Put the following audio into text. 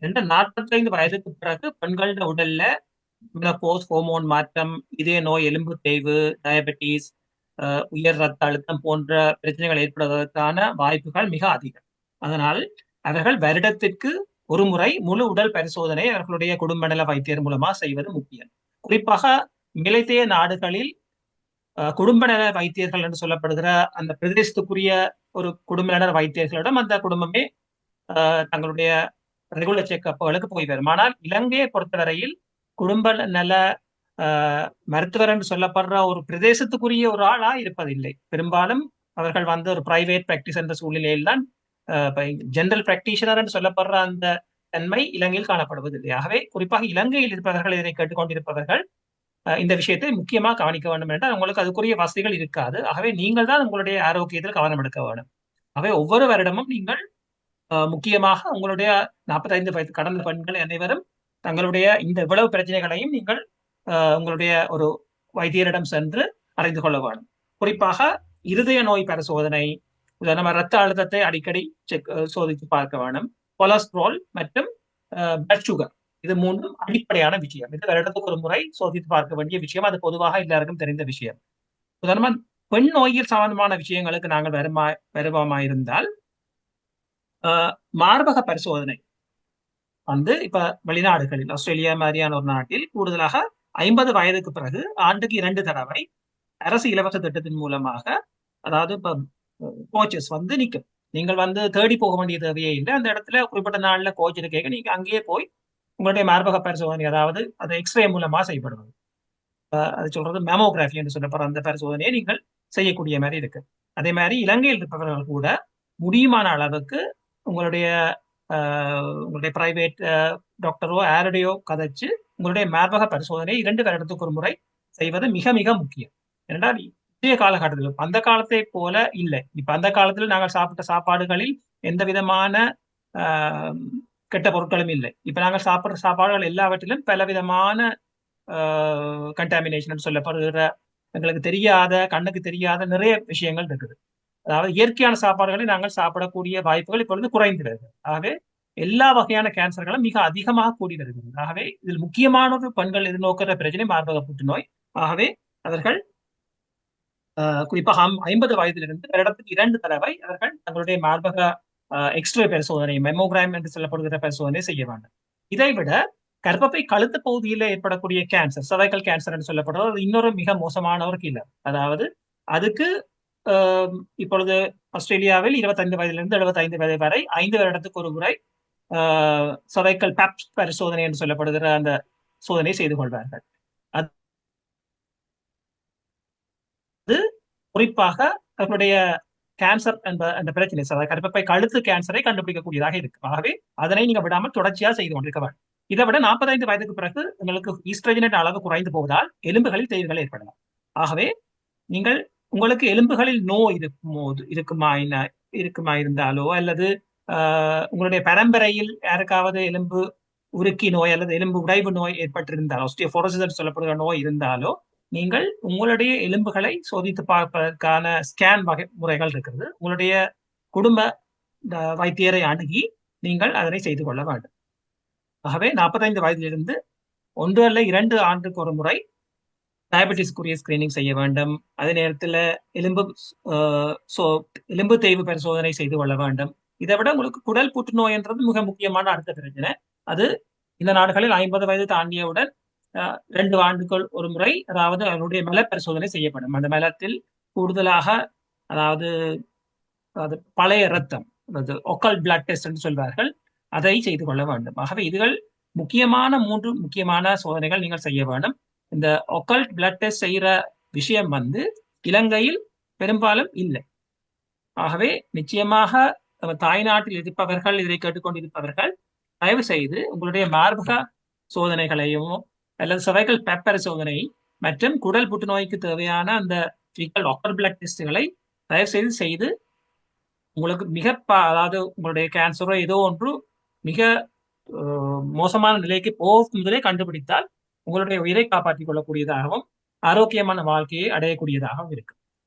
45 வயதுக்கு பிறகு பெண்களோட உடல்ல மெனோபோஸ், ஹோமோன் மாற்றம், இதய நோய், எலும்பு தேய்வு, டயபெட்டிஸ், உயர் ரத்த அழுத்தம் போன்ற பிரச்சனைகள் ஏற்படுவதற்கான வாய்ப்புகள் மிக அதிகம். அதனால் அவர்கள் வருடத்திற்கு ஒரு முறை முழு உடல் பரிசோதனை அவர்களுடைய குடும்ப நல வைத்தியர் மூலமா செய்வது முக்கியம். குறிப்பாக மேலைத்தேய நாடுகளில் குடும்ப நல வைத்தியர்கள் என்று சொல்லப்படுகிற அந்த பிரதேசத்துக்குரிய ஒரு குடும்ப நல வைத்தியர்களிடம் அந்த குடும்பமே தங்களுடைய ரெகுலர் செக்அப்புகளுக்கு போய் வரும். ஆனால் இலங்கையை பொறுத்தவரையில் குடும்ப நல மருத்துவர் என்று சொல்லப்படுற ஒரு பிரதேசத்துக்குரிய ஒரு ஆளா இருப்பதில்லை. பெரும்பாலும் அவர்கள் வந்து ஒரு பிரைவேட் பிராக்டிஸ் என்ற சூழ்நிலையில் தான் ஜெனரல் பிராக்டிஷனர் என்று சொல்லப்படுற அந்த தன்மை இலங்கையில் காணப்படுவதில்லை. ஆகவே குறிப்பாக இலங்கையில் இருப்பவர்கள் இதனை கேட்டுக்கொண்டிருப்பவர்கள் இந்த விஷயத்தை முக்கியமாக கவனிக்க வேண்டும் என்றால் உங்களுக்கு அதுக்குரிய வசதிகள் இருக்காது. ஆகவே நீங்கள் தான் உங்களுடைய ஆரோக்கியத்தில் கவனம் எடுக்க வேண்டும். ஆகவே ஒவ்வொரு வருடமும் நீங்கள் முக்கியமாக உங்களுடைய 45 வயது கடந்த பெண்கள் அனைவரும் தங்களுடைய இந்த இவ்வளவு பிரச்சனைகளையும் நீங்கள் உங்களுடைய ஒரு வைத்தியரிடம் சென்று அறிந்து கொள்ள வேண்டும். குறிப்பாக இருதய நோய் பரிசோதனை, நம்ம ரத்த அழுத்தத்தை அடிக்கடி சோதித்து பார்க்க வேண்டும். கொலஸ்ட்ரால் மற்றும் பிளட் சுகர், இது மூன்றும் அடிப்படையான விஷயம். இது வருடத்துக்கு ஒரு முறை சோதித்து பார்க்க வேண்டிய விஷயம். அது பொதுவாக எல்லாருக்கும் தெரிந்த விஷயம். உதாரணமா பெண் நோயில் சம்பந்தமான விஷயங்களுக்கு நாங்கள் வருவோமாயிருந்தால் மார்பக பரிசோதனை வந்து இப்ப வெளிநாடுகளில் ஆஸ்திரேலியா மாதிரியான ஒரு நாட்டில் கூடுதலாக 50 வயதுக்கு பிறகு ஆண்டுக்கு 2 தடவை அரசு இலவச திட்டத்தின் மூலமாக, அதாவது இப்ப கோச்சஸ் வந்து நிற்கும். நீங்கள் வந்து தேடி போக வேண்டிய தேவையே இல்லை. அந்த இடத்துல குறிப்பிட்ட நாள்ல கோச் இருக்க நீங்க அங்கேயே போய் உங்களுடைய மார்பக பரிசோதனை, அதாவது அது எக்ஸ்ரே மூலமா செய்யப்படுவது, அது சொல்றது மேமோகிராஃபி என்று சொல்லப்படுற அந்த பரிசோதனையை நீங்கள் செய்யக்கூடிய மாதிரி இருக்கு. அதே மாதிரி இலங்கையில் இருப்பவர்கள் கூட முடியுமான அளவுக்கு உங்களுடைய உங்களுடைய பிரைவேட் டாக்டரோ யாருடையோ கதைச்சு உங்களுடைய மார்பக பரிசோதனை 2 வருடத்துக்கு ஒரு முறை செய்வது மிக மிக முக்கியம். ஏனென்றால் இன்றைய காலகட்டத்தில் அந்த காலத்தை போல இல்லை. இப்ப அந்த காலத்தில் நாங்கள் சாப்பிட்ட சாப்பாடுகளில் எந்த விதமான கெட்ட பொருட்களும் இல்லை. இப்ப நாங்கள் சாப்பிடுற சாப்பாடுகள் எல்லாவற்றிலும் பல விதமான கண்டாமினேஷன் சொல்லப்படுகிற எங்களுக்கு தெரியாத, கண்ணுக்கு தெரியாத நிறைய விஷயங்கள் இருக்குது. அதாவது இயற்கையான சாப்பாடுகளை நாங்கள் சாப்பிடக்கூடிய வாய்ப்புகள் இப்பொழுது குறைந்துள்ளது. ஆகவே எல்லா வகையான கேன்சர்களும் மிக அதிகமாக கூடி வருகிறது. ஆகவே இதில் முக்கியமான ஒரு பெண்கள் எதிர்நோக்கிற பிரச்சனை மார்பக புற்றுநோய். ஆகவே அவர்கள் குறிப்பாக 50 வயதிலிருந்து வருடத்துக்கு 2 தடவை அவர்கள் தங்களுடைய மார்பக எக்ஸ்ரே பரிசோதனை, மெமோகிராம் என்று சொல்லப்படுகிற பரிசோதனை செய்ய வேண்டும். இதை விட கர்ப்பப்பை கழுத்து பகுதியில் ஏற்படக்கூடிய கேன்சர், சர்வைக்கல் கேன்சர் என்று சொல்லப்படுறது இன்னொரு மிக மோசமான ஒரு கில்லர். அதாவது அதுக்கு இப்பொழுது ஆஸ்திரேலியாவில் 25 வயதிலிருந்து 75 வயது வரை 5 வருடத்துக்கு ஒரு முறை சர்வைக்கல் பேப் பரிசோதனை என்று சொல்லப்படுகிற அந்த சோதனை செய்து கொள்வார்கள். அது குறிப்பாக அவர்களுடைய கேன்சர் என்ற பிரச்சனை, கர்ப்பப்பை கழுத்து கேன்சரை கண்டுபிடிக்கக்கூடியதாக இருக்கு. ஆகவே அதனை நீங்க விடாமல் தொடர்ச்சியாக செய்து கொண்டிருக்க வேண்டும். இதை விட 45 வயதுக்கு பிறகு உங்களுக்கு ஈஸ்ட்ரோஜன் அளவு குறைந்து போவதால் எலும்புகளில் தேய்வுகள் ஏற்படலாம். ஆகவே நீங்கள் உங்களுக்கு எலும்புகளில் நோய் இருக்குமா இருந்தாலோ, அல்லது உங்களுடைய பரம்பரையில் யாருக்காவது எலும்பு உருக்கி நோய் அல்லது எலும்பு உடைவு நோய் ஏற்பட்டிருந்தாலோ, ஆஸ்டியோபோரோசிஸ் சொல்லப்படுகிற நோய் இருந்தாலோ, நீங்கள் உங்களுடைய எலும்புகளை சோதித்து பார்ப்பதற்கான ஸ்கேன் வகை முறைகள் இருக்கிறது. உங்களுடைய குடும்ப வைத்தியரை அணுகி நீங்கள் அதனை செய்து கொள்ள வேண்டும். ஆகவே 45 வயதிலிருந்து 1 அல்ல 2 ஆண்டுக்கு ஒரு முறை டயபெட்டிஸ்க்குரிய ஸ்கிரீனிங் செய்ய வேண்டும். அதே நேரத்தில் எலும்பு தேய்வு பரிசோதனை செய்து கொள்ள வேண்டும். இதை விட உங்களுக்கு குடல் புற்றுநோய் என்றது மிக முக்கியமான அடுத்த பிரச்சனை. அது இந்த நாடுகளில் 50 வயது தாண்டியவுடன் 2 ஆண்டுகள் ஒரு முறை, அதாவது அவருடைய மல பரிசோதனை செய்யப்படும். அந்த மலத்தில் கூடுதலாக, அதாவது பழைய ரத்தம், ஒக்கல் பிளட் டெஸ்ட் என்று சொல்வார்கள், அதை செய்து கொள்ள வேண்டும். ஆகவே இதுகள் முக்கியமான 3 முக்கியமான சோதனைகள் நீங்கள் செய்ய வேண்டும். இந்த ஒக்கல்ட் பிளட் டெஸ்ட் செய்யற விஷயம் வந்து இலங்கையில் பெரும்பாலும் இல்லை. ஆகவே நிச்சயமாக தாய்நாட்டில் இருப்பவர்கள், இதை கேட்டுக்கொண்டிருப்பவர்கள் தயவு செய்து உங்களுடைய மார்பக சோதனைகளையும் அல்லது சர்வைக்கல் பேப்பர் சோதனை மற்றும் குடல் புற்றுநோய்க்கு தேவையான அந்த ஒக்கல் பிளட் டெஸ்ட்களை தயவு செய்து உங்களுக்கு அதாவது உங்களுடைய கேன்சரோ ஏதோ ஒன்று மிக மோசமான நிலைக்கு போகும் முதலே கண்டுபிடித்தால் உங்களுடைய உயிரை காப்பாற்றிக் கொள்ளக்கூடியதாகவும் ஆரோக்கியமான வாழ்க்கையை அடையக்கூடியதாகவும் இருக்கு.